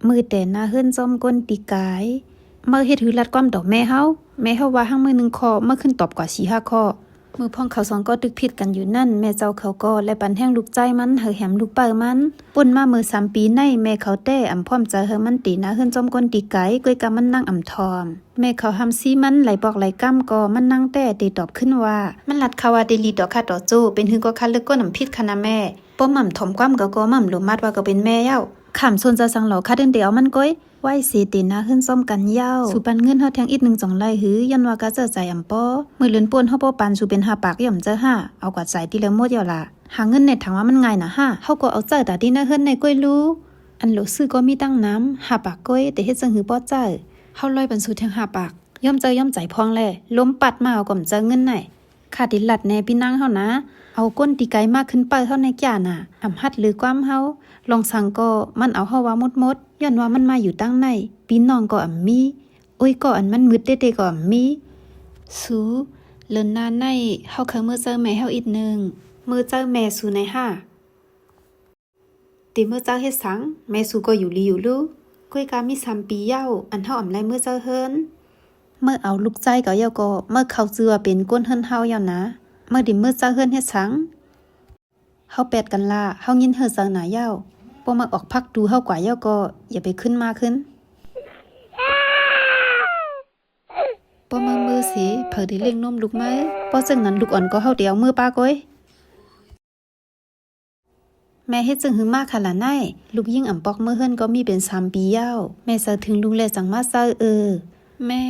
มือแต่หน้าเฮือนจอมก้นตีกายเมื่อเฮ็ดหือลัดความดอกแม่เฮาว่าหั่งมือ1ข้อเมื่อขึ้นตอบกว่า4-5ข้อมือพ่องเขาสองก็ตึกผิดกันอยู่นั่นแม่เจ้าเขาก็และปันแห้งลูกใจมันเฮอแหมลูกเปิ้มันปุ่นมามือ3ปีในแม่เขาแต่อำพร้อมจะเฮอมันตีหน้าเฮือนจอมก้นตีไกก้อยกะมันนั่งอำทอมแม่เขาหำซีมันไหลบอกไหลก้ำก็มันนั่งแต่ตีตอบขึ้นว่ามันลัดเขาว่าเดลีดอกค่ะดอกโจเป็นหือก็คันเลิกก้นอำผิดค่ะนะแม่ป้อหม่ำถมความก็หม่ำลมัดว่าก็เป็นแม่เย้าขำซนจะสังเหลาค่ะเดียวมันก้อยไหวสีตีหน้าขึ้นซ้อมกันเย้าสู่ปันเงินเฮาแทงอีก1 2ไร่หือยันว่าก็เจอใจอำป้อมือเลือนป่วนเฮาบ่ปันสู่เป็น5ปากย่อมเจอ5เอากว่าใจที่แล้วหมดเย้าล่ะหาเงินในถังว่ามันง่ายนะเฮาก็เอาเจอตาที่หน้าเฮือนในก้อยรู้อันโหลซื้อก็มีตั้งน้ำ5ปากก้อยแต่เฮ็ดจังหือบ่เจอเฮาลอยปันสู่แทง5ปากย่อมเจอย่อมใจพองแลล้มปัดมาเอาก่อมเจอเงินไหนขาดิลัดแน่พี่นางเฮานะเอาก้นตีไกลมากขึ้นไปเท่าในแก่น่ะอำหัดหรือความเฮาลองสั่งก็มันเอาเฮาว่าหมดย้อนว่ามันมาอยู่ตั้งในปีน้องก็อำมีโอ้ยก็อันมันมืดเต้ๆก็อำมีสูเลินนานในเฮาเคยมื้อเจอแม่เฮาอีกนึงมื้อเจอแม่สูในติมื้อเจอเฮ็ดสังแม่สูก็อยู่ลีอยู่ลูกก้อยกามี3ปีเย้าอันเฮาอำไลมื้อเจอเฮินเมื่อเอาลูกใจก็เย้าก็เมื่อเขาเจือเป็นก้นเฮินเฮาเย้านะเมื่อดิมื้อเจอเฮินเฮ็ดสังเฮาแปดกันล่ะเฮายินเฮือสังหนาเย้าบ่มาออกพักดูเฮากว่าเย้าก็อย่าไปขึ้นมาขึ้นบ่มือสิเผอได้เล่งนมลูกมั้ยบ่จังนั้นลูกอ่อนก็เฮาเดียวมือป้าก้อยแม่เฮ็ดจังหือมากค่ะล่ะนายลูกยิ่งอำปอกมือเฮิรนก็มีเป็น3ปีเย้าแม่เซาถึงลุงแลจังมาเซาแม่